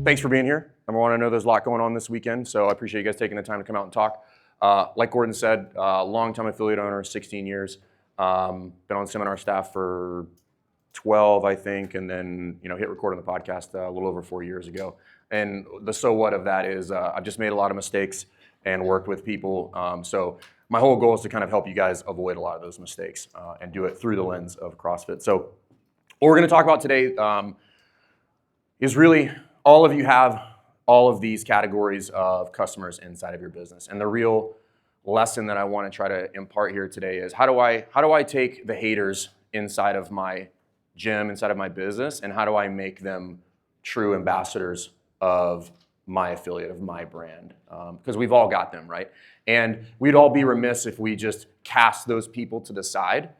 thanks for being here. Number one, I know there's a lot going on this weekend, so I appreciate you guys taking the time to come out and talk. Like Gordon said, long-time affiliate owner, 16 years. Been on seminar staff for 12, I think, and then hit record on the podcast a little over 4 years ago. And the so what of that is I've just made a lot of mistakes and worked with people. So my whole goal is to kind of help you guys avoid a lot of those mistakes and do it through the lens of CrossFit. So what we're going to talk about today is really all of you have all of these categories of customers inside of your business. And the real lesson that I want to try to impart here today is how do I take the haters inside of my gym, inside of my business, and how do I make them true ambassadors of my affiliate, of my brand? Because we've all got them, right? And we'd all be remiss if we just cast those people to the side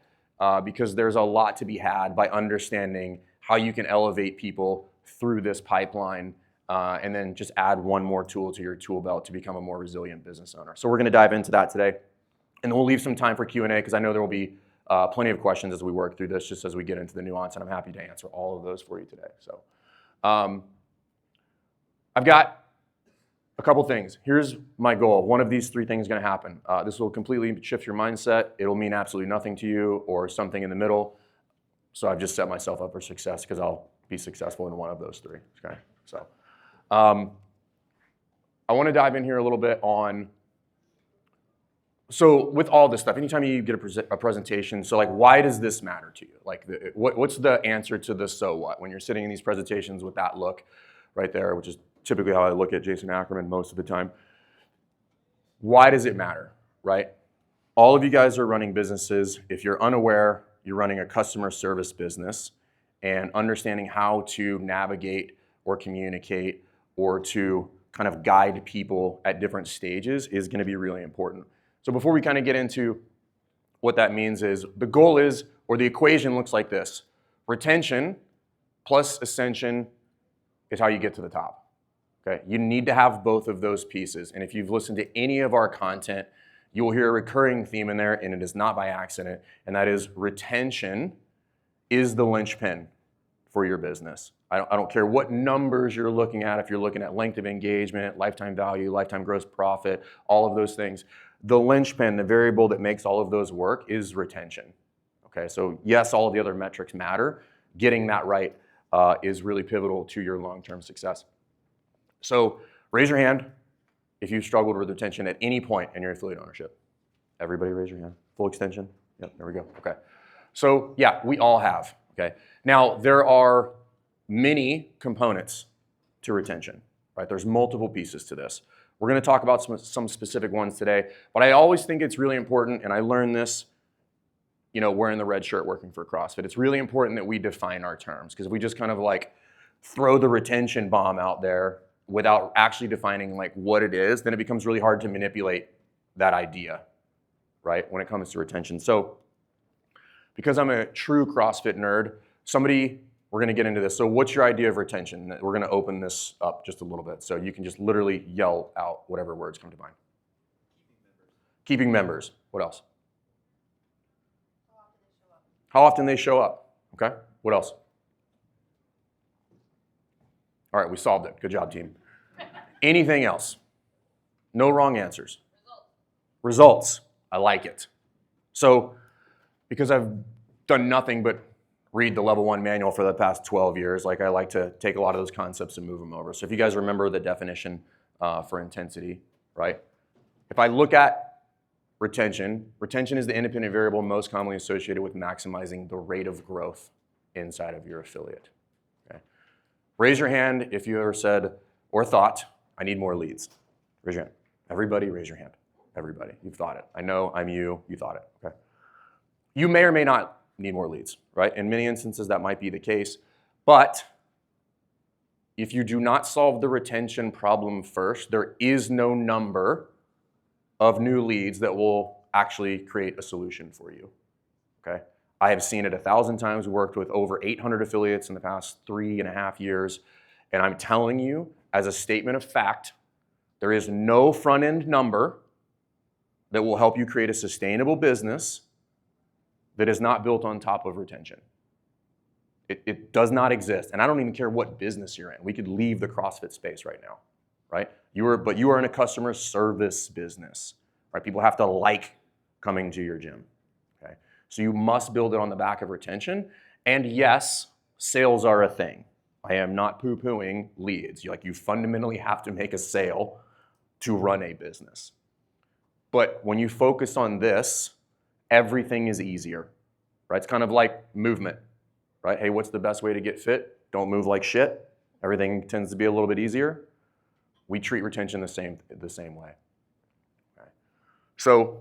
because there's a lot to be had by understanding how you can elevate people through this pipeline and then just add one more tool to your tool belt to become a more resilient business owner. So we're going to dive into that today. And then we'll leave some time for Q&A because I know there will be plenty of questions as we work through this, just as we get into the nuance, and I'm happy to answer all of those for you today. So I've got a couple things. Here's my goal. One of these three things is going to happen. This will completely shift your mindset. It'll mean absolutely nothing to you or something in the middle. So I've just set myself up for success because I'll be successful in one of those three. Okay. So I want to dive in here a little bit on, so with all this stuff, anytime you get a presentation, so like why does this matter to you? Like what's the answer to the so what? When you're sitting in these presentations with that look right there, which is typically how I look at Jason Ackerman most of the time. Why does it matter, right? All of you guys are running businesses. If you're unaware, you're running a customer service business, and understanding how to navigate or communicate or to kind of guide people at different stages is going to be really important. So before we kind of get into what that means is, the goal is, or the equation looks like this. Retention plus ascension is how you get to the top. Okay? You need to have both of those pieces. And if you've listened to any of our content, you will hear a recurring theme in there, and it is not by accident, and that is retention is the linchpin for your business. I don't care what numbers you're looking at, if you're looking at length of engagement, lifetime value, lifetime gross profit, all of those things. The linchpin, the variable that makes all of those work is retention. Okay, so yes, all of the other metrics matter. Getting that right is really pivotal to your long-term success. So raise your hand if you've struggled with retention at any point in your affiliate ownership. Everybody raise your hand. Full extension? Yep, there we go. Okay. So yeah, we all have. Okay. Now, there are many components to retention, right? There's multiple pieces to this. We're going to talk about some specific ones today, but I always think it's really important, and I learned this, wearing the red shirt working for CrossFit. It's really important that we define our terms, because if we just kind of like throw the retention bomb out there without actually defining like what it is, then it becomes really hard to manipulate that idea, right, when it comes to retention. So because I'm a true CrossFit nerd, we're going to get into this. So what's your idea of retention? We're going to open this up just a little bit. So you can just literally yell out whatever words come to mind. Keeping members. What else? How often they show up. Okay. What else? All right, we solved it. Good job, team. Anything else? No wrong answers. Results. I like it. So because I've done nothing but read the level 1 manual for the past 12 years, like I like to take a lot of those concepts and move them over. So if you guys remember the definition for intensity, right? If I look at retention is the independent variable most commonly associated with maximizing the rate of growth inside of your affiliate. Okay? Raise your hand if you ever said or thought, I need more leads. Raise your hand. Everybody raise your hand. Everybody. You've thought it. I know I'm you. You thought it. Okay. You may or may not need more leads, right? In many instances, that might be the case. But if you do not solve the retention problem first, there is no number of new leads that will actually create a solution for you, okay? I have seen it 1,000 times, worked with over 800 affiliates in the past 3.5 years, and I'm telling you, as a statement of fact, there is no front-end number that will help you create a sustainable business that is not built on top of retention. It does not exist. And I don't even care what business you're in. We could leave the CrossFit space right now, right? But you are in a customer service business, right? People have to like coming to your gym, okay? So you must build it on the back of retention. And yes, sales are a thing. I am not poo-pooing leads. You fundamentally have to make a sale to run a business. But when you focus on this, everything is easier, right? It's kind of like movement, right? Hey, what's the best way to get fit? Don't move like shit. Everything tends to be a little bit easier. We treat retention the same way. Okay. So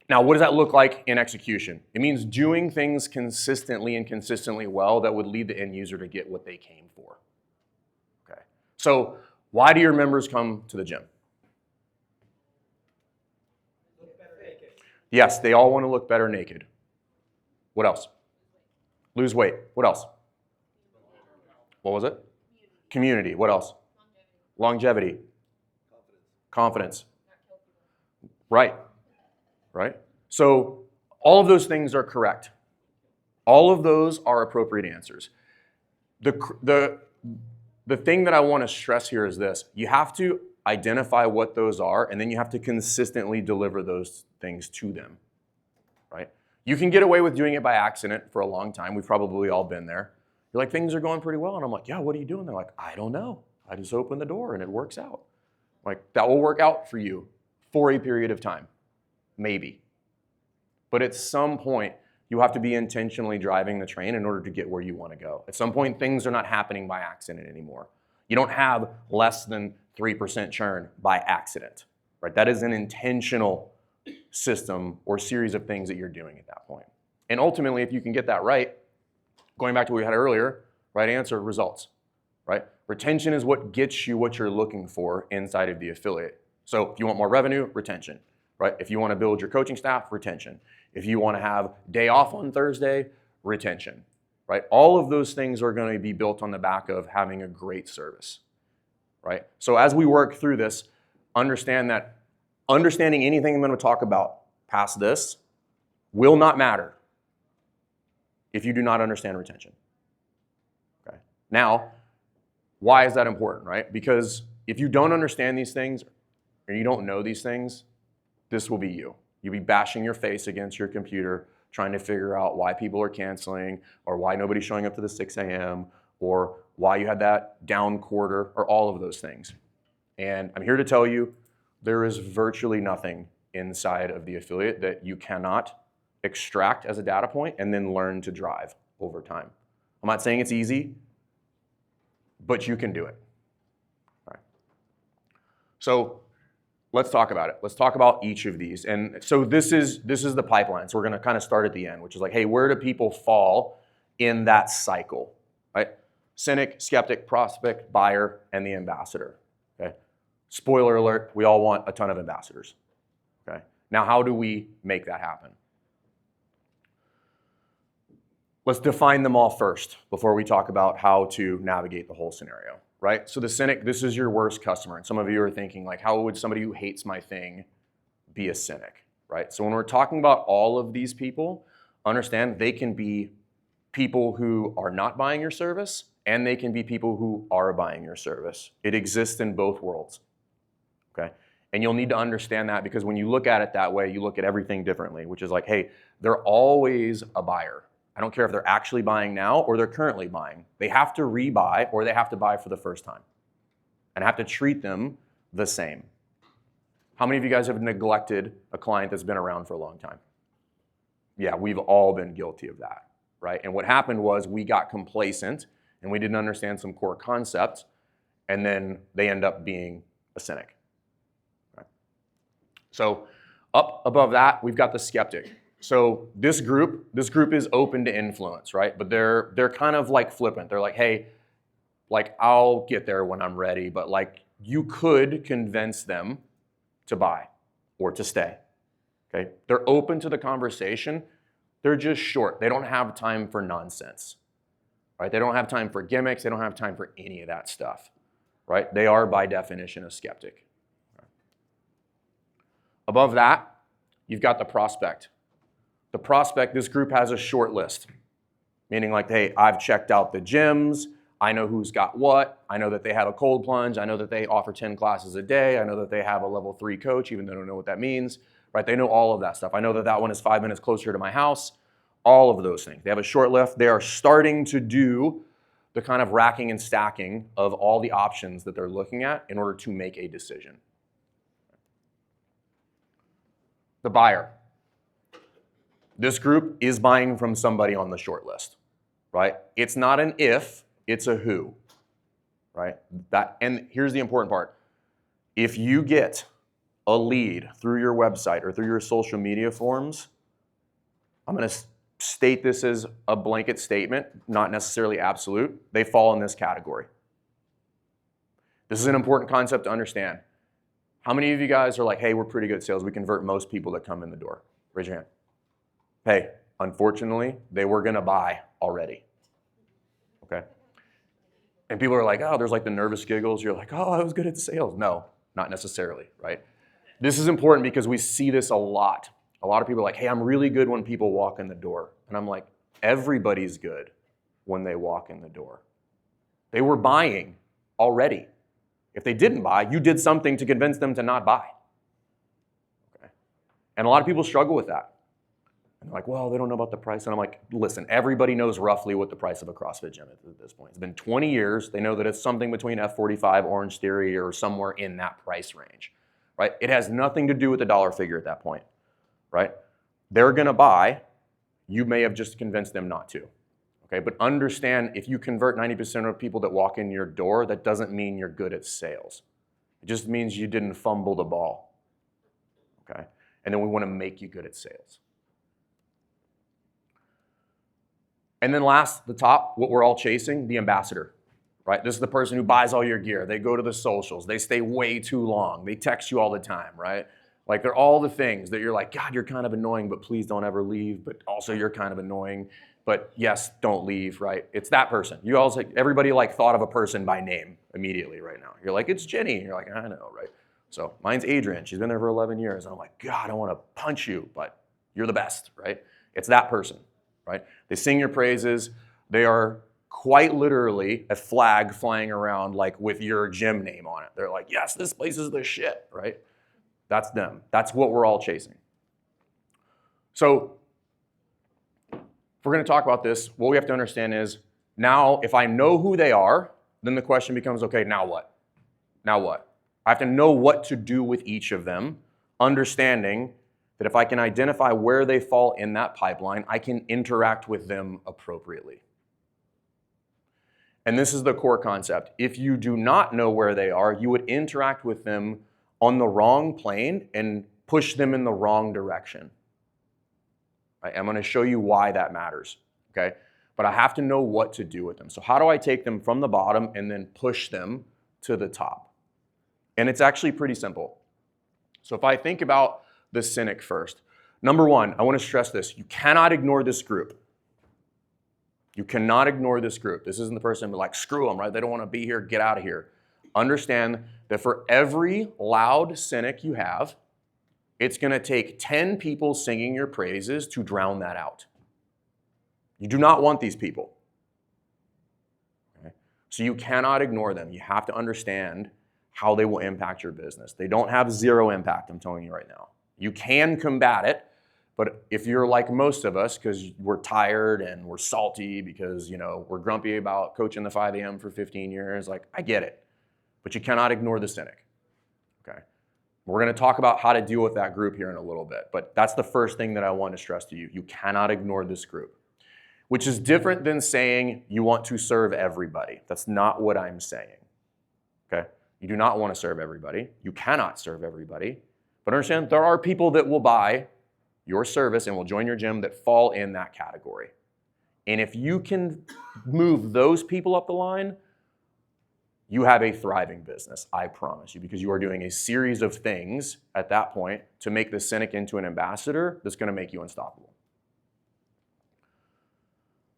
now what does that look like in execution? It means doing things consistently and consistently well that would lead the end user to get what they came for. Okay. So why do your members come to the gym? Look better naked. Yes, they all want to look better naked. What else? Lose weight. What else? What was it? Community. What else? Longevity. Confidence. Right. Right? So all of those things are correct. All of those are appropriate answers. The thing that I want to stress here is this. You have to identify what those are, and then you have to consistently deliver those things to them. Right? You can get away with doing it by accident for a long time. We've probably all been there. You're like, things are going pretty well. And I'm like, yeah, what are you doing? They're like, I don't know. I just open the door and it works out. Like, that will work out for you for a period of time. Maybe. But at some point, you have to be intentionally driving the train in order to get where you want to go. At some point, things are not happening by accident anymore. You don't have less than 3% churn by accident. Right? That is an intentional system or series of things that you're doing at that point. And ultimately, if you can get that right, going back to what we had earlier, right answer, results, right? Retention is what gets you what you're looking for inside of the affiliate. So if you want more revenue, retention, right? If you want to build your coaching staff, retention. If you want to have day off on Thursday, retention, right? All of those things are going to be built on the back of having a great service, right? So as we work through this, understand that understanding anything I'm going to talk about past this will not matter if you do not understand retention. Okay. Now, why is that important, right? Because if you don't understand these things or you don't know these things, this will be you. You'll be bashing your face against your computer trying to figure out why people are canceling or why nobody's showing up to the 6 a.m. or why you had that down quarter or all of those things. And I'm here to tell you there is virtually nothing inside of the affiliate that you cannot extract as a data point and then learn to drive over time. I'm not saying it's easy, but you can do it. All right. So let's talk about it. Let's talk about each of these. And so this is the pipeline. So we're going to kind of start at the end, which is like, hey, where do people fall in that cycle, right? Cynic, skeptic, prospect, buyer, and the ambassador. Okay. Spoiler alert, we all want a ton of ambassadors. Okay. Now, how do we make that happen? Let's define them all first before we talk about how to navigate the whole scenario, right? So the cynic, this is your worst customer. And some of you are thinking, like, how would somebody who hates my thing be a cynic, right? So when we're talking about all of these people, understand they can be people who are not buying your service and they can be people who are buying your service. It exists in both worlds, okay? And you'll need to understand that because when you look at it that way, you look at everything differently, which is like, hey, they're always a buyer. I don't care if they're actually buying now or they're currently buying. They have to rebuy or they have to buy for the first time. And I have to treat them the same. How many of you guys have neglected a client that's been around for a long time? Yeah, we've all been guilty of that, right? And what happened was we got complacent and we didn't understand some core concepts and then they end up being a cynic. Right? So up above that, we've got the skeptic. So this group is open to influence, right? But they're kind of like flippant. They're like, hey, like I'll get there when I'm ready, but like you could convince them to buy or to stay. Okay? They're open to the conversation. They're just short. They don't have time for nonsense. Right? They don't have time for gimmicks. They don't have time for any of that stuff. Right? They are by definition a skeptic. Right. Above that, you've got the prospect. The prospect, this group has a short list. Meaning like, hey, I've checked out the gyms, I know who's got what, I know that they have a cold plunge, I know that they offer 10 classes a day, I know that they have a level 3 coach, even though I don't know what that means, right? They know all of that stuff. I know that that one is 5 minutes closer to my house, all of those things. They have a short lift. They are starting to do the kind of racking and stacking of all the options that they're looking at in order to make a decision. The buyer. This group is buying from somebody on the short list, right? It's not an if, it's a who, right? And here's the important part. If you get a lead through your website or through your social media forms, I'm going to state this as a blanket statement, not necessarily absolute. They fall in this category. This is an important concept to understand. How many of you guys are like, hey, we're pretty good at sales. We convert most people that come in the door? Raise your hand. Hey, unfortunately, they were going to buy already. Okay? And people are like, oh, there's like the nervous giggles. You're like, oh, I was good at sales. No, not necessarily, right? This is important because we see this a lot. A lot of people are like, hey, I'm really good when people walk in the door. And I'm like, everybody's good when they walk in the door. They were buying already. If they didn't buy, you did something to convince them to not buy. Okay? And a lot of people struggle with that. And they're like, well, they don't know about the price. And I'm like, listen, everybody knows roughly what the price of a CrossFit gym is at this point. It's been 20 years. They know that it's something between F45, Orange Theory, or somewhere in that price range, right? It has nothing to do with the dollar figure at that point, right? They're going to buy. You may have just convinced them not to, okay? But understand, if you convert 90% of people that walk in your door, that doesn't mean you're good at sales. It just means you didn't fumble the ball, okay? And then we want to make you good at sales. And then last, the top, what we're all chasing, the ambassador, right? This is the person who buys all your gear. They go to the socials. They stay way too long. They text you all the time, right? Like, they're all the things that you're like, God, you're kind of annoying, but please don't ever leave. But also, you're kind of annoying, but yes, don't leave, right? It's that person. You also, everybody like thought of a person by name immediately right now. You're like, it's Jenny. You're like, I know, right? So mine's Adrian. She's been there for 11 years. And I'm like, God, I want to punch you, but you're the best, right? It's that person. Right? They sing your praises. They are quite literally a flag flying around like with your gym name on it. They're like, yes, this place is the shit, right? That's them. That's what we're all chasing. So if we're going to talk about this, what we have to understand is, now if I know who they are, then the question becomes, okay, now what? Now what? I have to know what to do with each of them, understanding that if I can identify where they fall in that pipeline, I can interact with them appropriately. And this is the core concept. If you do not know where they are, you would interact with them on the wrong plane and push them in the wrong direction. I'm going to show you why that matters, okay? But I have to know what to do with them. So how do I take them from the bottom and then push them to the top? And it's actually pretty simple. So if I think about the cynic first. Number one, I want to stress this. You cannot ignore this group. You cannot ignore this group. This isn't the person who like, screw them, right? They don't want to be here, get out of here. Understand that for every loud cynic you have, it's going to take 10 people singing your praises to drown that out. You do not want these people. Okay? So you cannot ignore them. You have to understand how they will impact your business. They don't have zero impact, I'm telling you right now. You can combat it, but if you're like most of us, because we're tired and we're salty because, you know, we're grumpy about coaching the 5 a.m. for 15 years, like, I get it. But you cannot ignore the cynic, okay? We're going to talk about how to deal with that group here in a little bit, but that's the first thing that I want to stress to you. You cannot ignore this group, which is different than saying you want to serve everybody. That's not what I'm saying, okay? You do not want to serve everybody. You cannot serve everybody. But understand, there are people that will buy your service and will join your gym that fall in that category. And if you can move those people up the line, you have a thriving business, I promise you, because you are doing a series of things at that point to make the cynic into an ambassador that's going to make you unstoppable.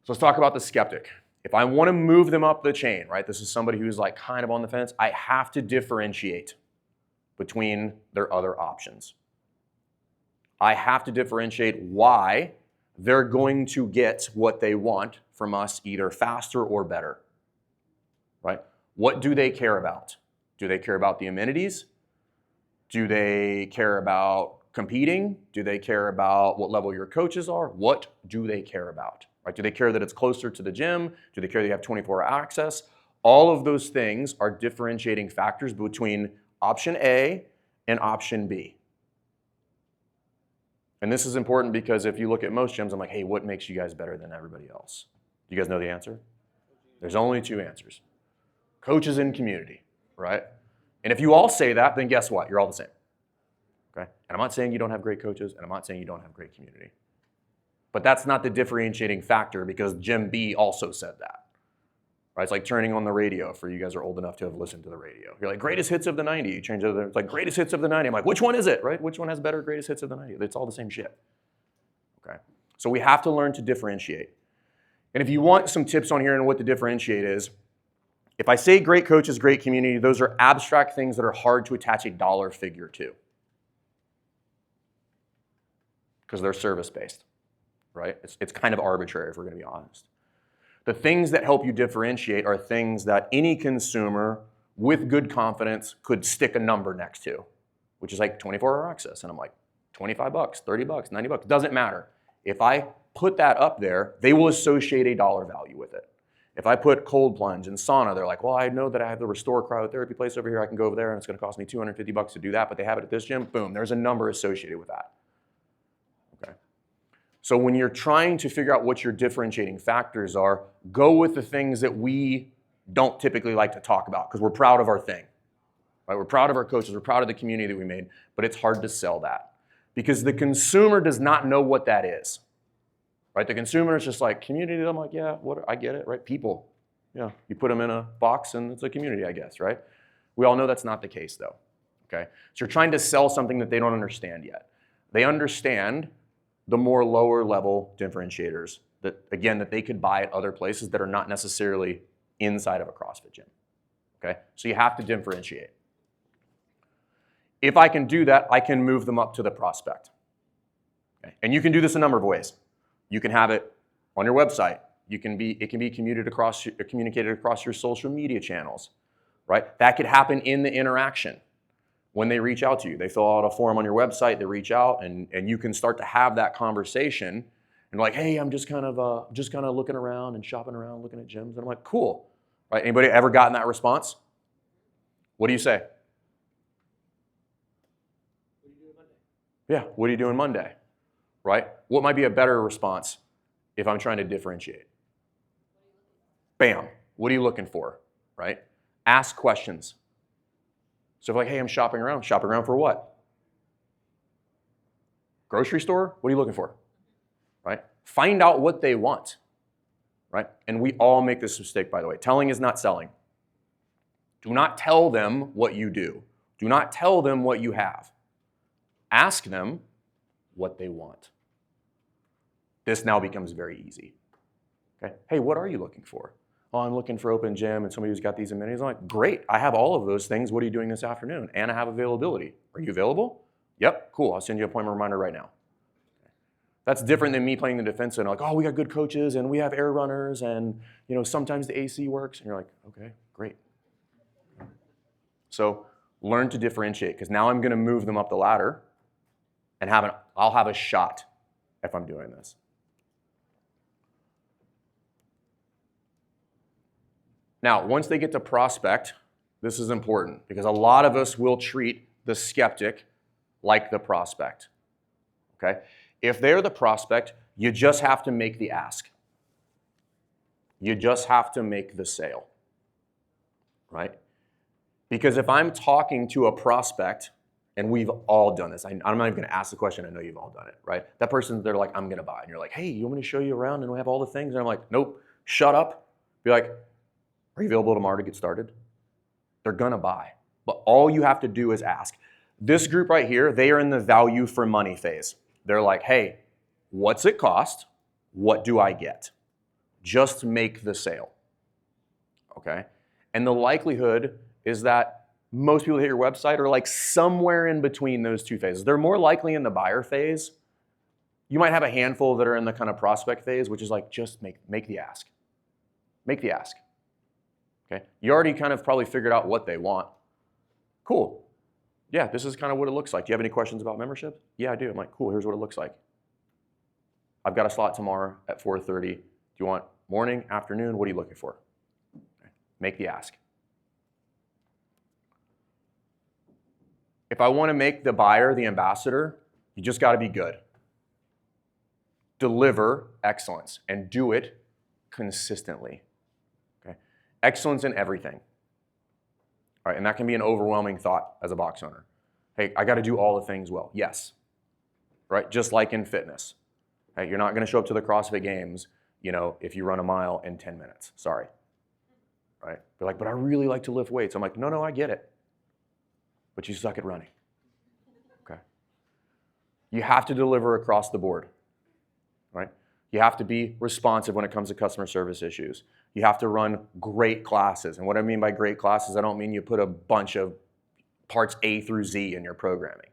So let's talk about the skeptic. If I want to move them up the chain, right, this is somebody who's like kind of on the fence, I have to differentiate between their other options. I have to differentiate why they're going to get what they want from us either faster or better, right? What do they care about? Do they care about the amenities? Do they care about competing? Do they care about what level your coaches are? What do they care about, right? Do they care that it's closer to the gym? Do they care that you have 24-hour access? All of those things are differentiating factors between option A and option B. And this is important because if you look at most gyms, I'm like, hey, what makes you guys better than everybody else? Do you guys know the answer? There's only two answers. Coaches and community, right? And if you all say that, then guess what? You're all the same, okay? And I'm not saying you don't have great coaches, and I'm not saying you don't have great community. But that's not the differentiating factor because Gym B also said that, right? It's like turning on the radio for you guys who are old enough to have listened to the radio. You're like, greatest hits of the 90. You change it, it's like, greatest hits of the 90. I'm like, which one is it, right? Which one has better greatest hits of the 90? It's all the same shit, okay? So we have to learn to differentiate. And if you want some tips on here and what to differentiate is, if I say great coaches, great community, those are abstract things that are hard to attach a dollar figure to because they're service-based, right? It's kind of arbitrary if we're going to be honest. The things that help you differentiate are things that any consumer with good confidence could stick a number next to, which is like 24-hour access. And I'm like, $25, $30, $90, doesn't matter. If I put that up there, they will associate a dollar value with it. If I put cold plunge and sauna, they're like, well, I know that I have the Restore cryotherapy place over here. I can go over there and it's going to cost me $250 to do that, but they have it at this gym. Boom, there's a number associated with that. Okay. So when you're trying to figure out what your differentiating factors are, go with the things that we don't typically like to talk about because we're proud of our thing. Right? We're proud of our coaches. We're proud of the community that we made, but it's hard to sell that because the consumer does not know what that is. Right? The consumer is just like, community, I'm like, yeah, I get it, right? People, yeah, you put them in a box and it's a community, I guess, right? We all know that's not the case though, okay? So you're trying to sell something that they don't understand yet. They understand the more lower level differentiators that, again, that they could buy at other places that are not necessarily inside of a CrossFit gym, okay? So you have to differentiate. If I can do that, I can move them up to the prospect, okay? And you can do this a number of ways. You can have it on your website. It can be communicated across your social media channels, right? That could happen in the interaction when they reach out to you. They fill out a form on your website, they reach out, and you can start to have that conversation. And like, hey, I'm just kind of looking around and shopping around, looking at gyms. And I'm like, cool, right? Anybody ever gotten that response? What do you say? What are you doing Monday? Yeah, what are you doing Monday? Right? What might be a better response if I'm trying to differentiate? Bam. What are you looking for? Right? Ask questions. So if like, hey, I'm shopping around for what? Grocery store? What are you looking for? Right? Find out what they want. Right? And we all make this mistake, by the way. Telling is not selling. Do not tell them what you do. Do not tell them what you have. Ask them what they want. This now becomes very easy. Okay? Hey, what are you looking for? Oh, I'm looking for open gym and somebody who's got these amenities. I'm like, great, I have all of those things. What are you doing this afternoon? And I have availability. Are you available? Yep, cool, I'll send you an appointment reminder right now. That's different than me playing the defensive and like, oh, we got good coaches and we have air runners and sometimes the AC works. And you're like, okay, great. So learn to differentiate because now I'm gonna move them up the ladder and I'll have a shot if I'm doing this. Now, once they get to prospect, this is important because a lot of us will treat the skeptic like the prospect, okay? If they're the prospect, you just have to make the ask. You just have to make the sale, right? Because if I'm talking to a prospect, and we've all done this, I'm not even gonna ask the question, I know you've all done it, right? That person, they're like, I'm gonna buy. And you're like, hey, you want me to show you around and we have all the things? And I'm like, nope, shut up. Be like, are you available tomorrow to get started? They're gonna buy. But all you have to do is ask. This group right here, they are in the value for money phase. They're like, hey, what's it cost? What do I get? Just make the sale, okay? And the likelihood is that most people that hit your website are like somewhere in between those two phases. They're more likely in the buyer phase You might have a handful that are in the kind of prospect phase, which is like, just make the ask. Make the ask. Okay? You already kind of probably figured out what they want. Cool. Yeah, this is kind of what it looks like. Do you have any questions about membership? Yeah, I do. I'm like, cool, here's what it looks like. I've got a slot tomorrow at 4:30. Do you want morning, afternoon? What are you looking for? Okay. Make the ask. If I want to make the buyer the ambassador, you just got to be good. Deliver excellence and do it consistently. Okay? Excellence in everything. All right, and that can be an overwhelming thought as a box owner. Hey, I got to do all the things well. Yes. Right? Just like in fitness. Right? You're not going to show up to the CrossFit Games, if you run a mile in 10 minutes. Sorry. Right? They're like, but I really like to lift weights. I'm like, no, I get it. But you suck at running. Okay? You have to deliver across the board. Right? You have to be responsive when it comes to customer service issues. You have to run great classes. And what I mean by great classes, I don't mean you put a bunch of parts A through Z in your programming.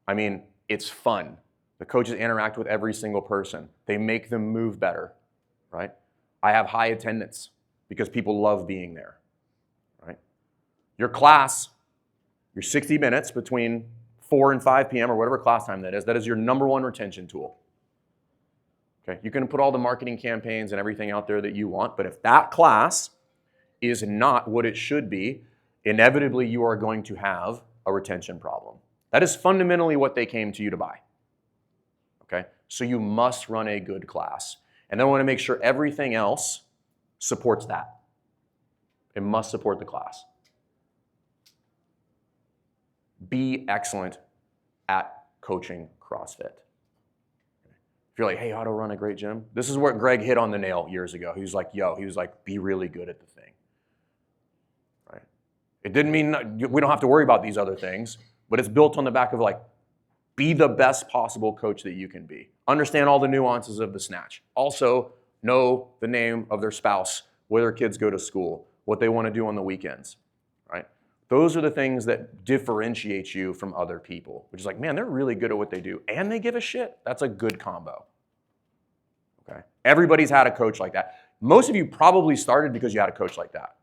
I mean, it's fun. The coaches interact with every single person. They make them move better, right? I have high attendance because people love being there, right? Your class, your 60 minutes between 4 and 5 p.m. or whatever class time that is your number one retention tool. Okay, you can put all the marketing campaigns and everything out there that you want, but if that class is not what it should be, inevitably you are going to have a retention problem. That is fundamentally what they came to you to buy. Okay, so you must run a good class. And then I want to make sure everything else supports that. It must support the class. Be excellent at coaching CrossFit. If you're like, hey, how to run a great gym? This is what Greg hit on the nail years ago. He was like, be really good at the thing. Right? It didn't mean we don't have to worry about these other things, but it's built on the back of like, be the best possible coach that you can be. Understand all the nuances of the snatch. Also, know the name of their spouse, where their kids go to school, what they want to do on the weekends. Right? Those are the things that differentiate you from other people, which is like, man, they're really good at what they do, and they give a shit. That's a good combo. Okay? Everybody's had a coach like that. Most of you probably started because you had a coach like that.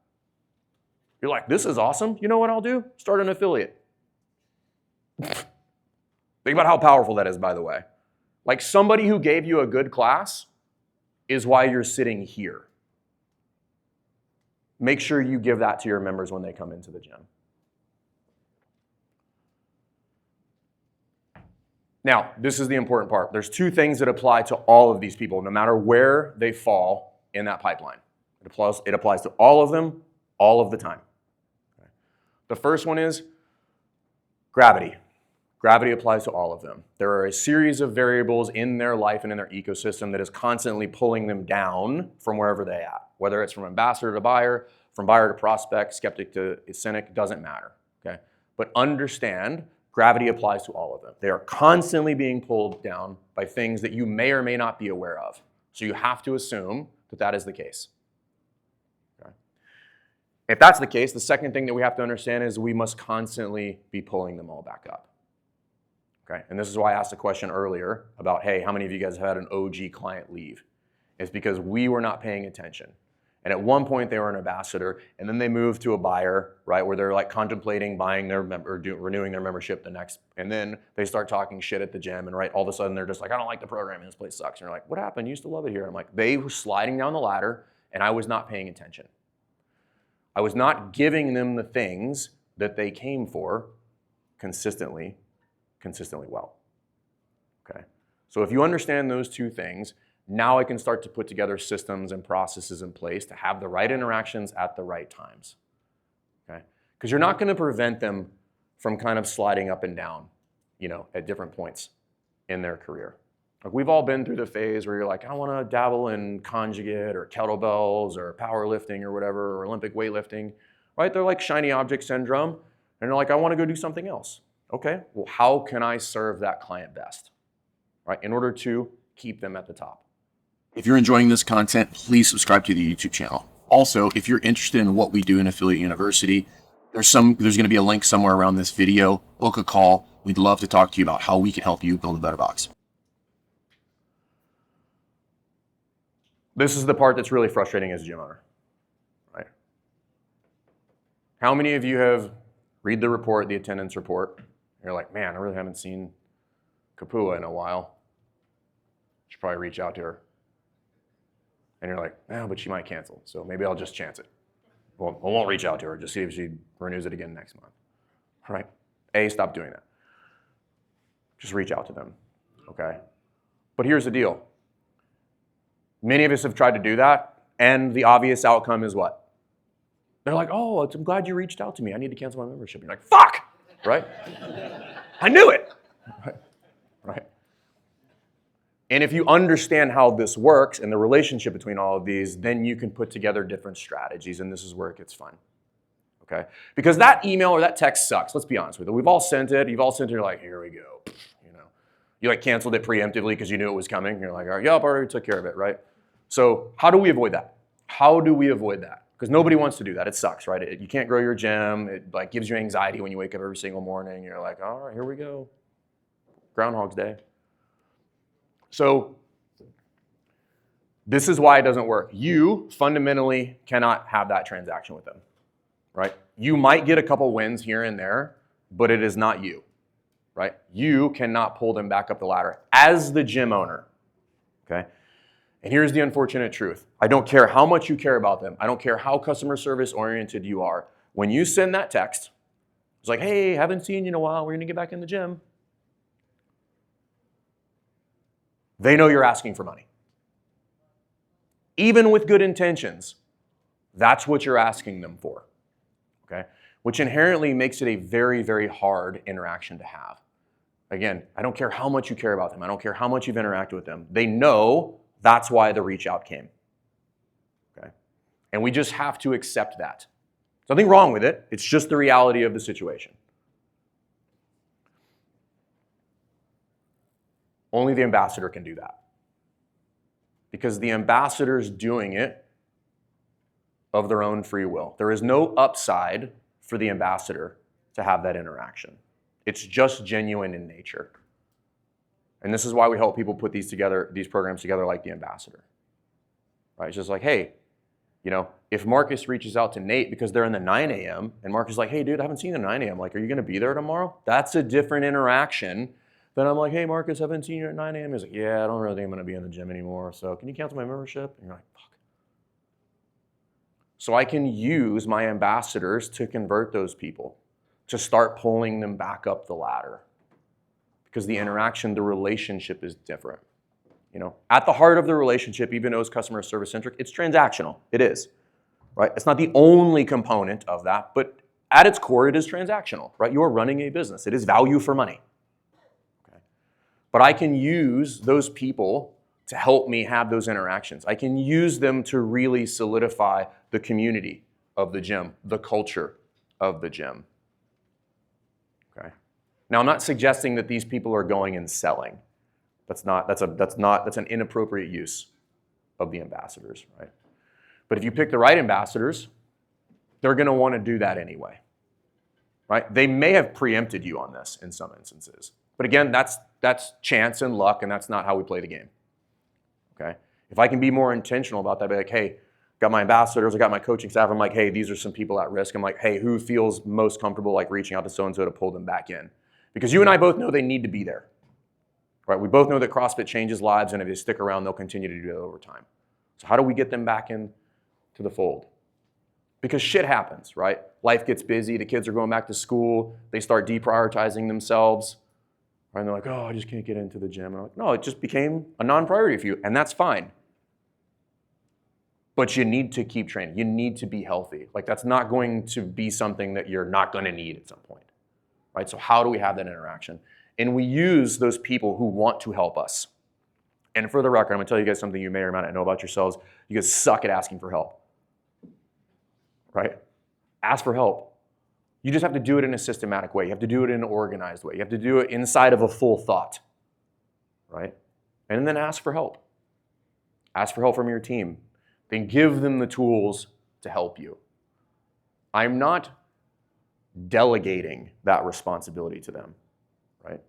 You're like, this is awesome. You know what I'll do? Start an affiliate. Think about how powerful that is, by the way. Like, somebody who gave you a good class is why you're sitting here. Make sure you give that to your members when they come into the gym. Now, this is the important part. There's two things that apply to all of these people, no matter where they fall in that pipeline. It applies to all of them, all of the time. Okay. The first one is gravity. Gravity applies to all of them. There are a series of variables in their life and in their ecosystem that is constantly pulling them down from wherever they're at. Whether it's from ambassador to buyer, from buyer to prospect, skeptic to cynic, doesn't matter. Okay? But understand, gravity applies to all of them. They are constantly being pulled down by things that you may or may not be aware of. So you have to assume that that is the case. Okay? If that's the case, the second thing that we have to understand is we must constantly be pulling them all back up. Okay? And this is why I asked a question earlier about, hey, how many of you guys have had an OG client leave? It's because we were not paying attention. And at one point they were an ambassador, and then they moved to a buyer, right, where they're like contemplating buying their renewing their membership the next, and then they start talking shit at the gym, and right, all of a sudden they're just like, I don't like the program, and this place sucks. And you're like, what happened? You used to love it here. I'm like, they were sliding down the ladder, and I was not paying attention. I was not giving them the things that they came for consistently well. Okay? So if you understand those two things, now I can start to put together systems and processes in place to have the right interactions at the right times. Okay? Because you're not going to prevent them from kind of sliding up and down, at different points in their career. Like, we've all been through the phase where you're like, I want to dabble in conjugate or kettlebells or powerlifting or whatever, or Olympic weightlifting, right? They're like shiny object syndrome, and they're like, I want to go do something else. Okay, well, how can I serve that client best, right? In order to keep them at the top. If you're enjoying this content, please subscribe to the YouTube channel. Also, if you're interested in what we do in Affiliate University, there's going to be a link somewhere around this video. Book a call. We'd love to talk to you about how we can help you build a better box. This is the part that's really frustrating as a gym owner, right? How many of you have read the report, the attendance report, and you're like, man, I really haven't seen Kapua in a while. Should probably reach out to her. And you're like, no, but she might cancel, so maybe I'll just chance it. Well, I won't reach out to her, just see if she renews it again next month, right? Stop doing that. Just reach out to them, okay? But here's the deal. Many of us have tried to do that, and the obvious outcome is what? They're like, oh, I'm glad you reached out to me. I need to cancel my membership. You're like, fuck, right? I knew it, right? And if you understand how this works and the relationship between all of these, then you can put together different strategies, and this is where it gets fun, okay? Because that email or that text sucks, let's be honest with it. We've all sent it. You've all sent it, you're like, here we go, you know. You like canceled it preemptively because you knew it was coming. You're like, all right, yep, I already took care of it, right? So how do we avoid that? How do we avoid that? Because nobody wants to do that. It sucks, right? You can't grow your gym. It like gives you anxiety when you wake up every single morning. You're like, all right, here we go. Groundhog's Day. So this is why it doesn't work. You fundamentally cannot have that transaction with them, right? You might get a couple wins here and there, but it is not you, right? You cannot pull them back up the ladder as the gym owner, okay? And here's the unfortunate truth. I don't care how much you care about them. I don't care how customer service oriented you are. When you send that text, it's like, hey, haven't seen you in a while. We're going to get back in the gym. They know you're asking for money. Even with good intentions, that's what you're asking them for, okay? Which inherently makes it a very, very hard interaction to have. Again, I don't care how much you care about them. I don't care how much you've interacted with them. They know that's why the reach out came, okay? And we just have to accept that. There's nothing wrong with it. It's just the reality of the situation. Only the ambassador can do that. Because the ambassador's doing it of their own free will. There is no upside for the ambassador to have that interaction. It's just genuine in nature. And this is why we help people put these programs together like the ambassador. Right? It's just like, hey, you know, if Marcus reaches out to Nate because they're in the 9 a.m. and Marcus is like, hey, dude, I haven't seen the 9 a.m. Like, are you going to be there tomorrow? That's a different interaction. Then I'm like, hey, Marcus, I haven't seen you at 9 a.m. He's like, yeah, I don't really think I'm going to be in the gym anymore. So can you cancel my membership? And you're like, fuck. So I can use my ambassadors to convert those people, to start pulling them back up the ladder. Because the interaction, the relationship is different. You know, at the heart of the relationship, even though it's customer service centric, it's transactional. It is, right? It's not the only component of that, but at its core, it is transactional, right? You're running a business. It is value for money. But I can use those people to help me have those interactions. I can use them to really solidify the community of the gym, the culture of the gym. Okay. Now, I'm not suggesting that these people are going and selling. That's an inappropriate use of the ambassadors, right? But if you pick the right ambassadors, they're going to want to do that anyway, right? They may have preempted you on this in some instances. But again, that's chance and luck, and that's not how we play the game, okay? If I can be more intentional about that, I'd be like, hey, got my ambassadors, I got my coaching staff, I'm like, hey, these are some people at risk. I'm like, hey, who feels most comfortable like reaching out to so-and-so to pull them back in? Because you and I both know they need to be there, right? We both know that CrossFit changes lives, and if they stick around, they'll continue to do that over time. So how do we get them back in to the fold? Because shit happens, right? Life gets busy, the kids are going back to school, they start deprioritizing themselves. Right? And they're like, oh, I just can't get into the gym. And I'm like, no, it just became a non-priority for you, and that's fine. But you need to keep training. You need to be healthy. Like, that's not going to be something that you're not going to need at some point. Right? So how do we have that interaction? And we use those people who want to help us. And for the record, I'm going to tell you guys something you may or may not know about yourselves. You guys suck at asking for help. Right? Ask for help. You just have to do it in a systematic way. You have to do it in an organized way. You have to do it inside of a full thought, right? And then ask for help. Ask for help from your team. Then give them the tools to help you. I'm not delegating that responsibility to them, right?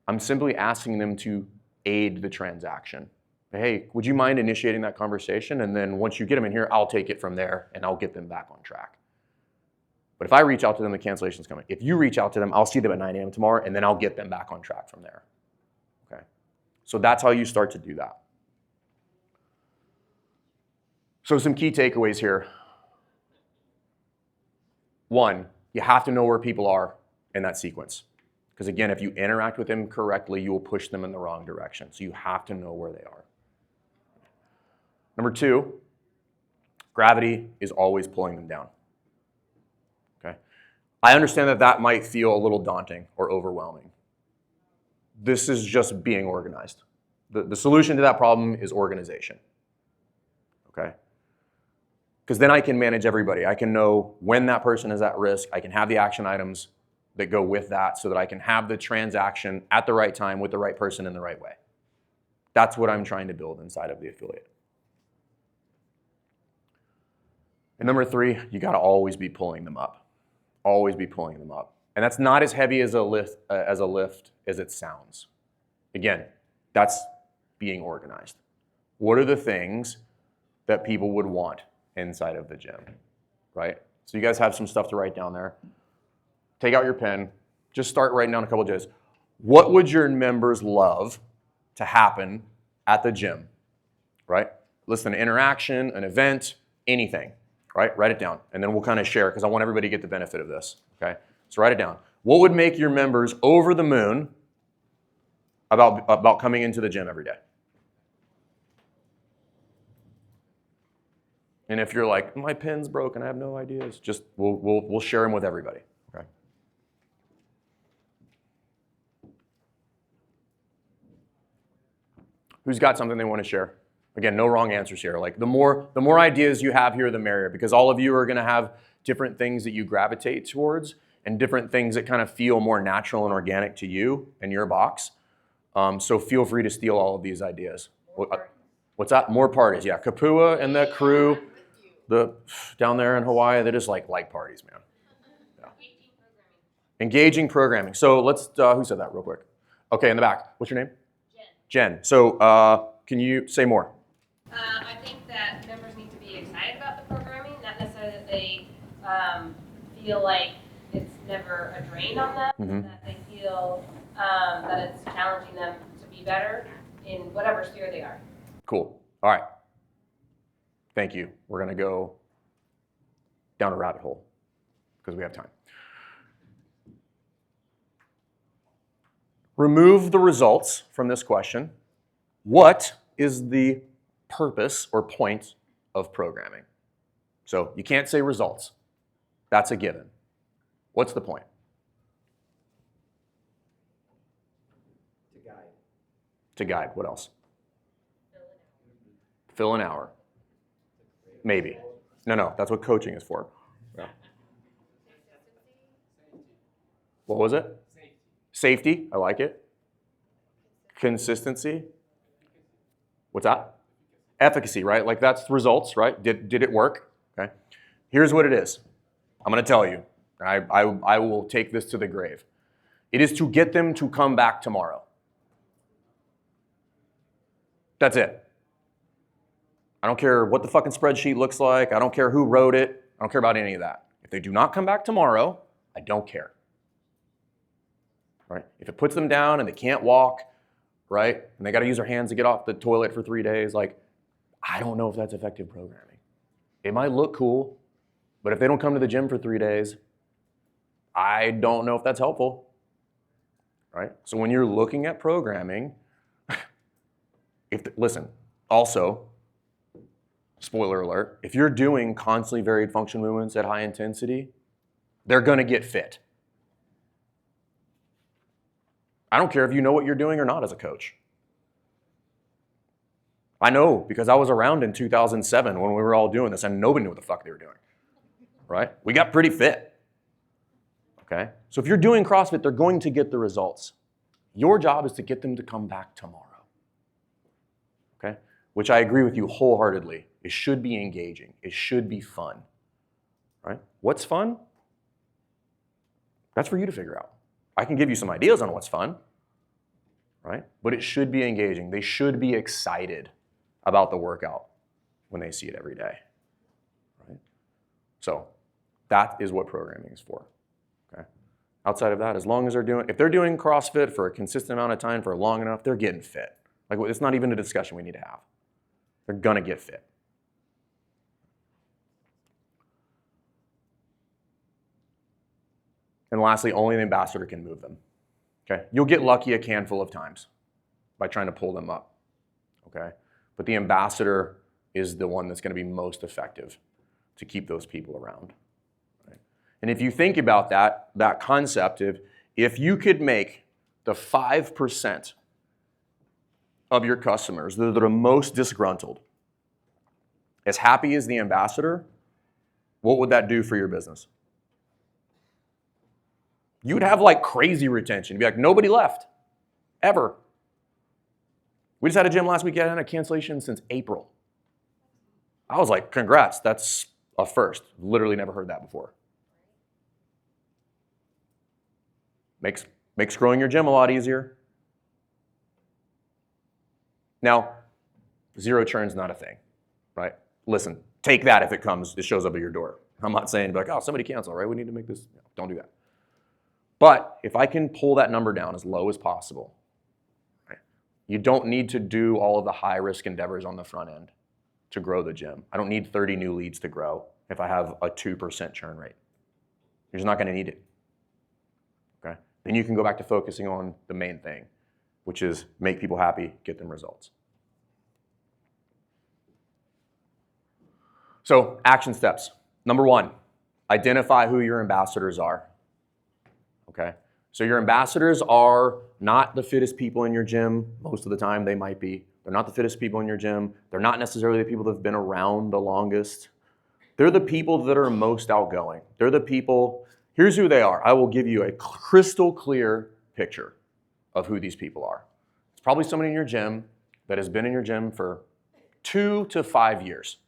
I'm simply asking them to aid the transaction. Hey, would you mind initiating that conversation? And then once you get them in here, I'll take it from there and I'll get them back on track. But if I reach out to them, the cancellation's coming. If you reach out to them, I'll see them at 9 a.m. tomorrow and then I'll get them back on track from there. Okay? So that's how you start to do that. So some key takeaways here. One, you have to know where people are in that sequence. Because again, if you interact with them correctly, you will push them in the wrong direction. So you have to know where they are. Number two, gravity is always pulling them down. Okay? I understand that that might feel a little daunting or overwhelming. This is just being organized. The solution to that problem is organization. Okay? Because then I can manage everybody. I can know when that person is at risk. I can have the action items that go with that so that I can have the transaction at the right time with the right person in the right way. That's what I'm trying to build inside of the affiliate. And number three, you got to always be pulling them up. Always be pulling them up. And that's not as heavy as a lift as it sounds. Again, that's being organized. What are the things that people would want inside of the gym, right? So you guys have some stuff to write down there. Take out your pen. Just start writing down a couple of days. What would your members love to happen at the gym, right? Listen, an interaction, an event, anything, right? Write it down, and then we'll kind of share because I want everybody to get the benefit of this, okay? So write it down. What would make your members over the moon about coming into the gym every day? And if you're like, my pen's broken, I have no ideas, just we'll share them with everybody. Okay. Who's got something they want to share? Again, no wrong answers here. Like the more ideas you have here, the merrier, because all of you are going to have different things that you gravitate towards and different things that kind of feel more natural and organic to you and your box. So feel free to steal all of these ideas. What's that? More parties, yeah. Kapua and that crew. Down there in Hawaii, they just like parties, man. Yeah. Engaging programming. So let's, who said that real quick? Okay, in the back. What's your name? Jen. So can you say more? I think that members need to be excited about the programming, not necessarily that they feel like it's never a drain on them, that they feel that it's challenging them to be better in whatever sphere they are. Cool. All right. Thank you. We're going to go down a rabbit hole because we have time. Remove the results from this question. What is the purpose or point of programming? So you can't say results. That's a given. What's the point? To guide. To guide. What else? Fill an hour. Maybe. No, that's what coaching is for. Yeah. What was it? Safety. I like it. Consistency. What's that? Efficacy, right? Like that's results, right? Did it work? Okay. Here's what it is. I'm going to tell you. I will take this to the grave. It is to get them to come back tomorrow. That's it. I don't care what the fucking spreadsheet looks like. I don't care who wrote it. I don't care about any of that. If they do not come back tomorrow, I don't care. Right? If it puts them down and they can't walk, right? And they got to use their hands to get off the toilet for 3 days, like, I don't know if that's effective programming. It might look cool, but if they don't come to the gym for 3 days, I don't know if that's helpful. Right? So when you're looking at programming, listen, also, spoiler alert, if you're doing constantly varied function movements at high intensity, they're going to get fit. I don't care if you know what you're doing or not as a coach. I know because I was around in 2007 when we were all doing this and nobody knew what the fuck they were doing. Right? We got pretty fit. Okay? So if you're doing CrossFit, they're going to get the results. Your job is to get them to come back tomorrow. Okay? Which I agree with you wholeheartedly. It should be engaging. It should be fun. Right? What's fun? That's for you to figure out. I can give you some ideas on what's fun. Right? But it should be engaging. They should be excited about the workout when they see it every day, right? So that is what programming is for, okay? Outside of that, as long as if they're doing CrossFit for a consistent amount of time for long enough, they're getting fit. Like, it's not even a discussion we need to have. They're gonna get fit. And lastly, only the ambassador can move them, okay? You'll get lucky a handful of times by trying to pull them up, okay? But the ambassador is the one that's gonna be most effective to keep those people around, right? And if you think about that concept of, if you could make the 5% of your customers that are most disgruntled as happy as the ambassador, what would that do for your business? You would have like crazy retention. You'd be like, nobody left, ever. We just had a gym last week that had a cancellation since April. I was like, congrats, that's a first. Literally never heard that before. Makes growing your gym a lot easier. Now, zero churn's not a thing, right? Listen, take that if it shows up at your door. I'm not saying, like, oh, somebody cancel, right? We need to make this. No, don't do that. But if I can pull that number down as low as possible, right, you don't need to do all of the high-risk endeavors on the front end to grow the gym. I don't need 30 new leads to grow if I have a 2% churn rate. You're just not going to need it, okay? Then you can go back to focusing on the main thing, which is make people happy, get them results. So, action steps. Number 1, identify who your ambassadors are. Okay? So your ambassadors are not the fittest people in your gym. Most of the time they might be. They're not the fittest people in your gym. They're not necessarily the people that have been around the longest. They're the people that are most outgoing. They're the people, here's who they are. I will give you a crystal clear picture of who these people are. It's probably somebody in your gym that has been in your gym for 2 to 5 years.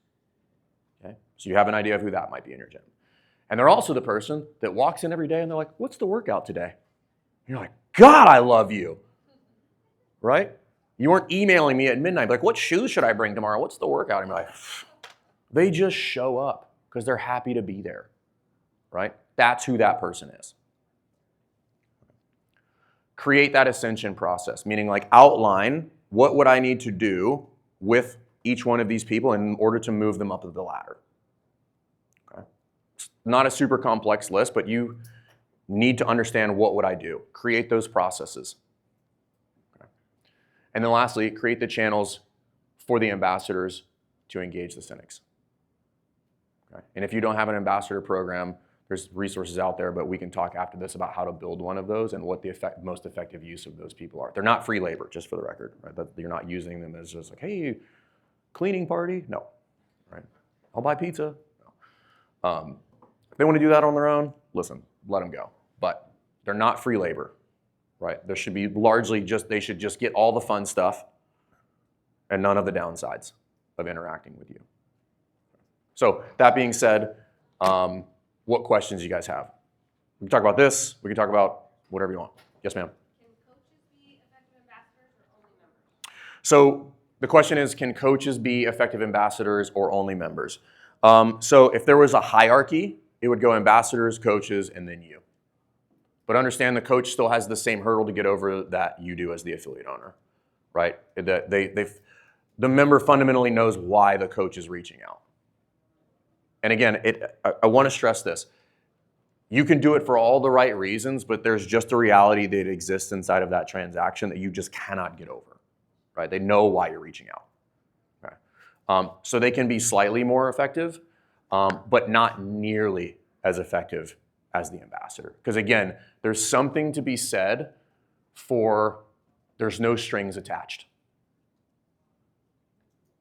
Okay? So you have an idea of who that might be in your gym. And they're also the person that walks in every day and they're like, what's the workout today? And you're like, God, I love you, right? You weren't emailing me at midnight, like, what shoes should I bring tomorrow? What's the workout? And you're like, they just show up because they're happy to be there, right? That's who that person is. Create that ascension process, meaning like outline what would I need to do with each one of these people in order to move them up the ladder. Not a super complex list, but you need to understand what would I do. Create those processes. Okay. And then lastly, create the channels for the ambassadors to engage the cynics. Okay. And if you don't have an ambassador program, there's resources out there, but we can talk after this about how to build one of those and what the most effective use of those people are. They're not free labor, just for the record. Right? You're not using them as just like, hey, cleaning party? No. Right? I'll buy pizza. No. If they want to do that on their own, listen, let them go. But they're not free labor, right? There should be they should just get all the fun stuff and none of the downsides of interacting with you. So that being said, what questions do you guys have? We can talk about this. We can talk about whatever you want. Yes, ma'am. Can coaches be effective ambassadors or only members? So the question is, can coaches be effective ambassadors or only members? So if there was a hierarchy, it would go ambassadors, coaches, and then you. But understand the coach still has the same hurdle to get over that you do as the affiliate owner, right? The member fundamentally knows why the coach is reaching out. And again, I want to stress this. You can do it for all the right reasons, but there's just a reality that exists inside of that transaction that you just cannot get over, right? They know why you're reaching out. Okay. So they can be slightly more effective, but not nearly as effective as the ambassador. Because again, there's something to be said for there's no strings attached.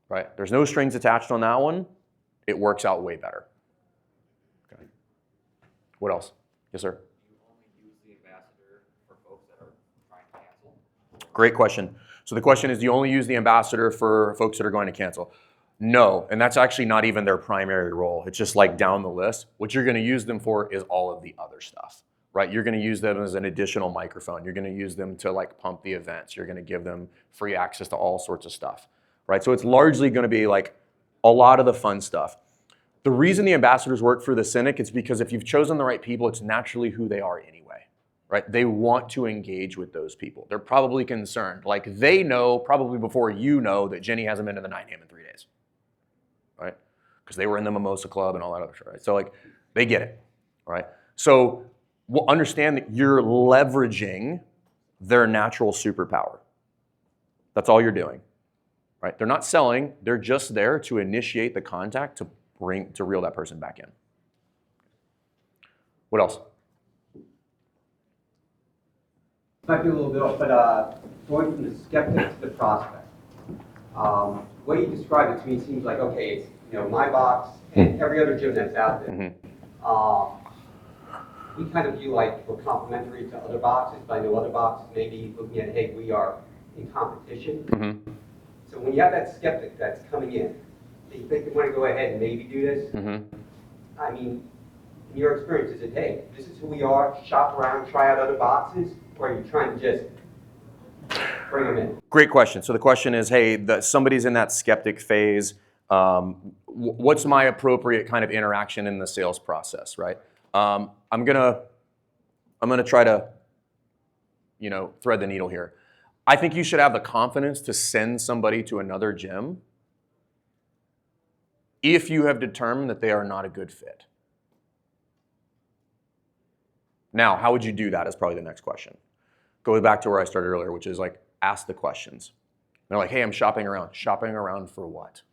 Right? There's no strings attached on that one. It works out way better. Okay. What else? Yes, sir? Do you only use the ambassador for folks that are trying to cancel? Great question. So the question is, do you only use the ambassador for folks that are going to cancel? No, and that's actually not even their primary role. It's just like down the list. What you're going to use them for is all of the other stuff, right? You're going to use them as an additional microphone. You're going to use them to like pump the events. You're going to give them free access to all sorts of stuff, right? So it's largely going to be like a lot of the fun stuff. The reason the ambassadors work for the Cynic is because if you've chosen the right people, it's naturally who they are anyway, right? They want to engage with those people. They're probably concerned. Like they know probably before you know that Jenny hasn't been to the Nightham in 3 days, right? Because they were in the Mimosa Club and all that other shit, right? So like they get it, right? So understand that you're leveraging their natural superpower. That's all you're doing, right? They're not selling. They're just there to initiate the contact to reel that person back in. What else? Might be a little bit off, but going from the skeptic to the prospect. The way you describe it to me seems like, okay, it's my box and every other gym that's out there. We kind of view like we're complementary to other boxes, but I know other boxes maybe looking at, hey, we are in competition. So when you have that skeptic that's coming in, do you think they want to go ahead and maybe do this? I mean, in your experience, is it, hey, this is who we are, shop around, try out other boxes, or are you trying to just bring them in? Great question. So the question is, hey, somebody's in that skeptic phase. What's my appropriate kind of interaction in the sales process, right? I'm gonna try to, thread the needle here. I think you should have the confidence to send somebody to another gym if you have determined that they are not a good fit. Now, how would you do that is probably the next question. Go back to where I started earlier, which is like, ask the questions. They're like, hey, I'm shopping around. Shopping around for what?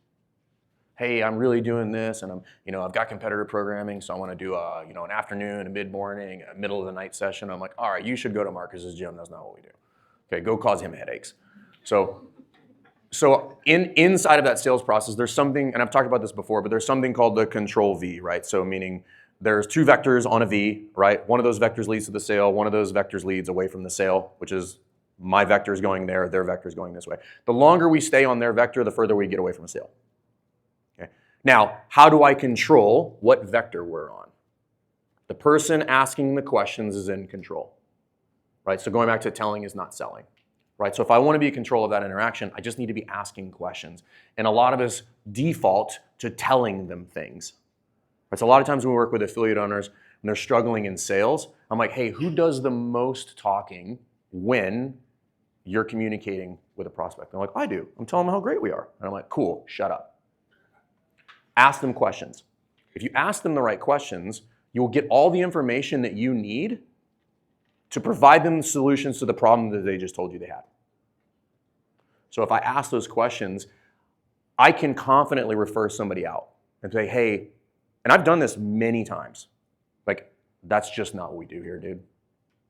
Hey, I'm really doing this, and I've got competitor programming, so I want to do an afternoon, a mid-morning, a middle of the night session. I'm like, all right, you should go to Marcus's gym. That's not what we do. Okay, go cause him headaches. So inside of that sales process, there's something, and I've talked about this before, but there's something called the control V, right? So meaning there's 2 vectors on a V, right? One of those vectors leads to the sale. One of those vectors leads away from the sale, which is my vector is going there, their vector is going this way. The longer we stay on their vector, the further we get away from a sale. Okay. Now, how do I control what vector we're on? The person asking the questions is in control, right? So going back to telling is not selling, right? So if I want to be in control of that interaction, I just need to be asking questions. And a lot of us default to telling them things. Right? So a lot of times when we work with affiliate owners and they're struggling in sales, I'm like, hey, who does the most talking when you're communicating with a prospect? They're like, I do. I'm telling them how great we are. And I'm like, cool, shut up. Ask them questions. If you ask them the right questions, you will get all the information that you need to provide them solutions to the problem that they just told you they had. So if I ask those questions, I can confidently refer somebody out and say, hey, and I've done this many times. Like, that's just not what we do here, dude.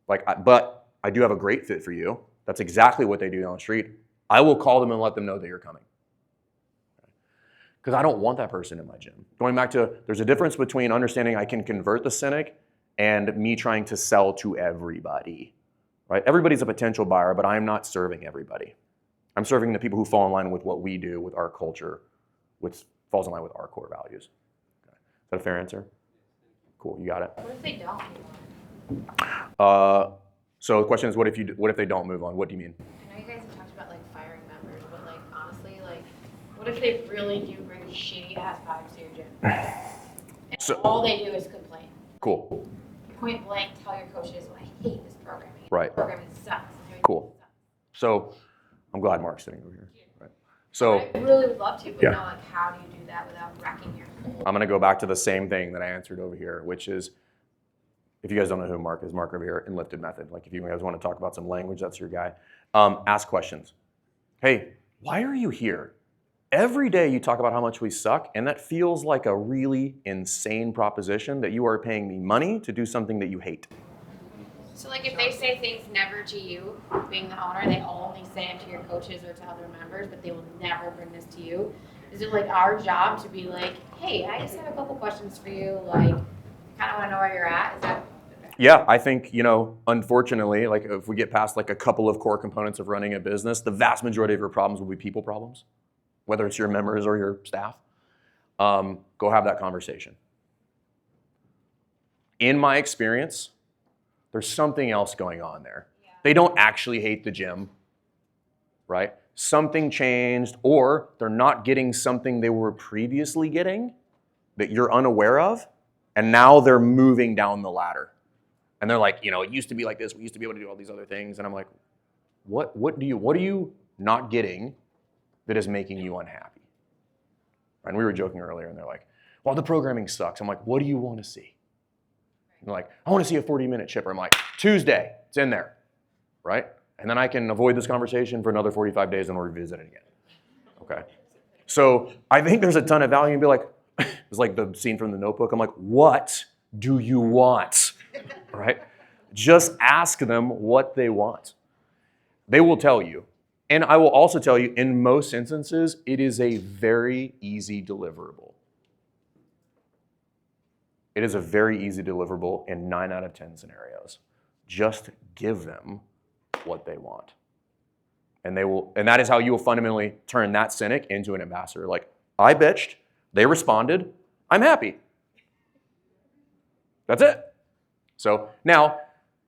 But I do have a great fit for you. That's exactly what they do on the street. I will call them and let them know that you're coming. Because I don't want that person in my gym. Going back to, there's a difference between understanding I can convert the Cynic and me trying to sell to everybody, right? Everybody's a potential buyer, but I'm not serving everybody. I'm serving the people who fall in line with what we do, with our culture, which falls in line with our core values. Okay. Is that a fair answer? Cool, you got it. What if they don't move on? So the question is, what if they don't move on? What do you mean? I know you guys have talked about like firing members, but like honestly, like what if they really do bring shitty ass vibes to your gym? And So- all they do is complain. Cool. Point blank, tell your coaches, well, I hate this programming. Right. Programming sucks. Cool. So I'm glad Mark's sitting over here. Right. So I really would love to, but Yeah. no, like how do you do that without wrecking your whole I'm going to go back to the same thing that I answered over here, which is, if you guys don't know who Mark is, Mark over here in Lifted Method. Like if you guys want to talk about some language, that's your guy. Ask questions. Hey, why are you here? Every day you talk about how much we suck, and that feels like a really insane proposition that you are paying me money to do something that you hate. So like if they say things never to you, being the owner, they only say it to your coaches or to other members, but they will never bring this to you. Is it like our job to be like, hey, I just have a couple questions for you, like kind of want to know where you're at? Is that Yeah, I think, unfortunately, like if we get past like a couple of core components of running a business, the vast majority of your problems will be people problems, whether it's your members or your staff. Go have that conversation. In my experience, there's something else going on there. Yeah. They don't actually hate the gym. right? Something changed, or they're not getting something they were previously getting that you're unaware of, and now they're moving down the ladder. And they're like, you know, it used to be like this, we used to be able to do all these other things. And I'm like, what are you not getting that is making you unhappy? And we were joking earlier, and they're like, well, the programming sucks. I'm like, what do you want to see? And they're like, I want to see a 40-minute chipper. I'm like, Tuesday, it's in there, right? And then I can avoid this conversation for another 45 days and we'll revisit it again. Okay. So I think there's a ton of value and be like, it's like the scene from The Notebook. I'm like, what do you want? Right? Just ask them what they want. They will tell you. And I will also tell you, in most instances, it is a very easy deliverable. It is a very easy deliverable in 9 out of 10 scenarios. Just give them what they want. And that is how you will fundamentally turn that cynic into an ambassador. Like, I bitched, they responded, I'm happy. That's it. So now,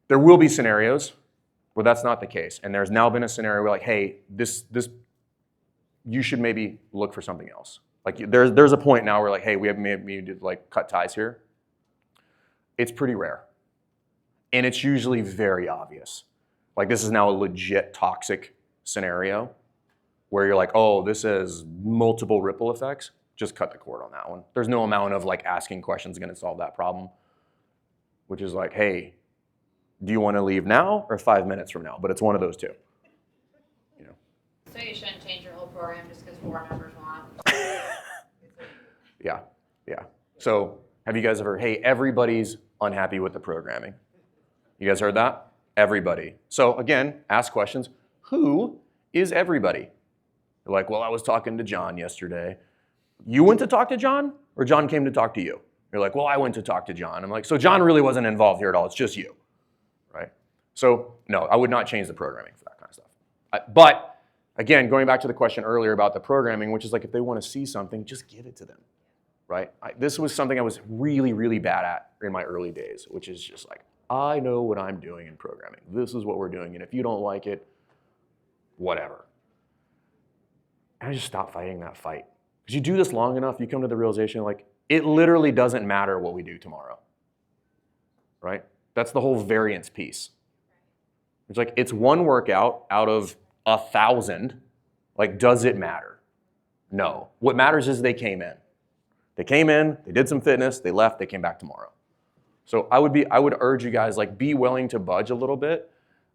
there will be scenarios where that's not the case. And there's now been a scenario where like, hey, this you should maybe look for something else. Like there's a point now where like, hey, we have maybe to like cut ties here. It's pretty rare. And it's usually very obvious. Like this is now a legit toxic scenario where you're like, oh, this has multiple ripple effects. Just cut the cord on that one. There's no amount of like asking questions going to solve that problem, which is like, hey, do you want to leave now or 5 minutes from now? But it's one of those two. You know. So you shouldn't change your whole program just because 4 members want it. Yeah. So have you guys ever, hey, everybody's unhappy with the programming. You guys heard that? Everybody. So again, ask questions. Who is everybody? You're like, well, I was talking to John yesterday. You went to talk to John or John came to talk to you? You're like, well, I went to talk to John. I'm like, so John really wasn't involved here at all. It's just you, right? So no, I would not change the programming for that kind of stuff. But again, going back to the question earlier about the programming, which is like if they want to see something, just give it to them, right? This was something I was really, really bad at in my early days, which is just like, I know what I'm doing in programming. This is what we're doing. And if you don't like it, whatever. And I just stopped fighting that fight. Because you do this long enough, you come to the realization like, it literally doesn't matter what we do tomorrow, right? That's the whole variance piece. It's like, it's one workout out of 1,000. Like, does it matter? No. What matters is they came in. They came in, they did some fitness, they left, they came back tomorrow. So I would urge you guys, like, be willing to budge a little bit.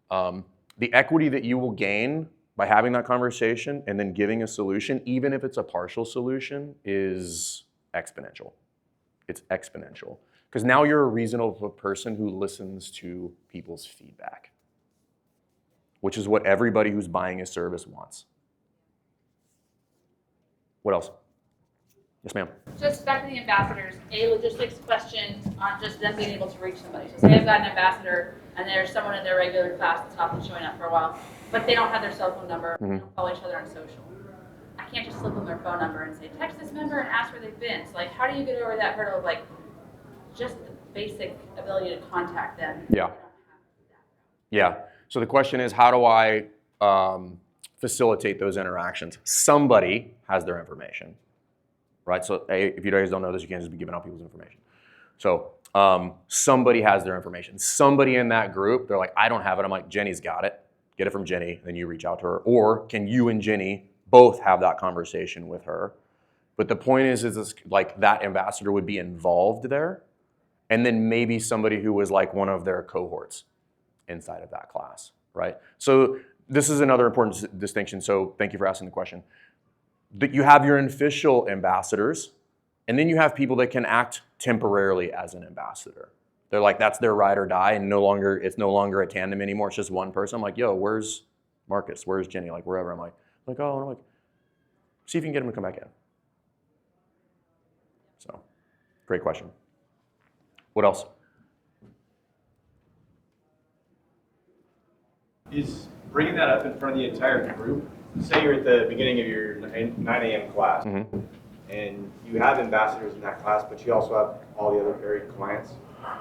The equity that you will gain by having that conversation and then giving a solution, even if it's a partial solution, is exponential. It's exponential. Because now you're a reasonable person who listens to people's feedback, which is what everybody who's buying a service wants. What else? Yes, ma'am. Just back to the ambassadors, a logistics question on just them being able to reach somebody. So say I've got an ambassador and there's someone in their regular class that's not been showing up for a while, but they don't have their cell phone number, they don't follow each other on social. I can't just slip them their phone number and say, text this member and ask where they've been. So like, how do you get over that hurdle of like, just the basic ability to contact them? Yeah. Yeah. So the question is, how do I facilitate those interactions? Somebody has their information, right? So if you guys don't know this, you can't just be giving out people's information. So somebody has their information. Somebody in that group, they're like, I don't have it. I'm like, Jenny's got it. Get it from Jenny, then you reach out to her. Or can you and Jenny both have that conversation with her? But the point is like that ambassador would be involved there, and then maybe somebody who was like one of their cohorts inside of that class, right? So this is another important distinction. So thank you for asking the question. That you have your official ambassadors, and then you have people that can act temporarily as an ambassador. They're like, that's their ride or die, and it's no longer a tandem anymore. It's just one person. I'm like, yo, where's Marcus? Where's Jenny? Like wherever. I'm like, oh, and I'm like, see if you can get him to come back in. So, great question. What else? Is bringing that up in front of the entire group, say you're at the beginning of your 9 a.m. class, and you have ambassadors in that class, but you also have all the other varied clients,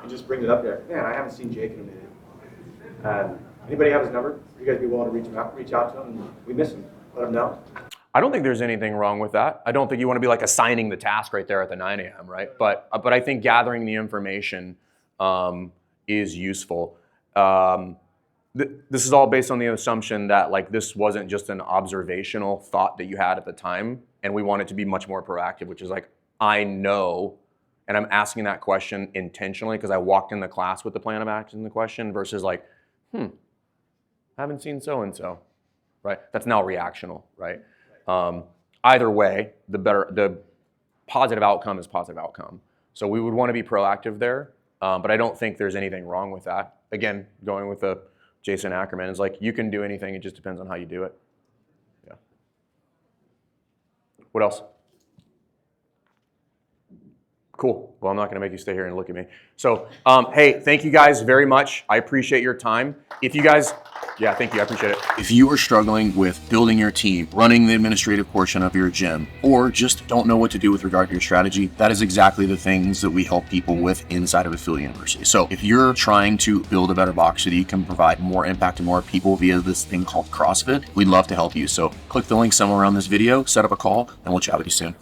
and just bring it up there. Man, I haven't seen Jake in a minute. Anybody have his number? You guys be willing to reach out to him? We miss him. Let him know. I don't think there's anything wrong with that. I don't think you want to be like assigning the task right there at the 9 a.m., right? But I think gathering the information is useful. This is all based on the assumption that like this wasn't just an observational thought that you had at the time, and we want it to be much more proactive, which is like, I know, and I'm asking that question intentionally because I walked in the class with the plan of action in the question versus like, haven't seen so-and-so, right? That's now reactional, right? Either way, the positive outcome is positive outcome. So we would want to be proactive there, but I don't think there's anything wrong with that. Again, going with the Jason Ackerman is like, you can do anything, it just depends on how you do it. Yeah. What else? Cool. Well, I'm not going to make you stay here and look at me. So, hey, thank you guys very much. I appreciate your time. If you guys, yeah, thank you. I appreciate it. If you are struggling with building your team, running the administrative portion of your gym, or just don't know what to do with regard to your strategy, that is exactly the things that we help people with inside of Affiliate University. So if you're trying to build a better box so that you can provide more impact to more people via this thing called CrossFit, we'd love to help you. So click the link somewhere around this video, set up a call, and we'll chat with you soon.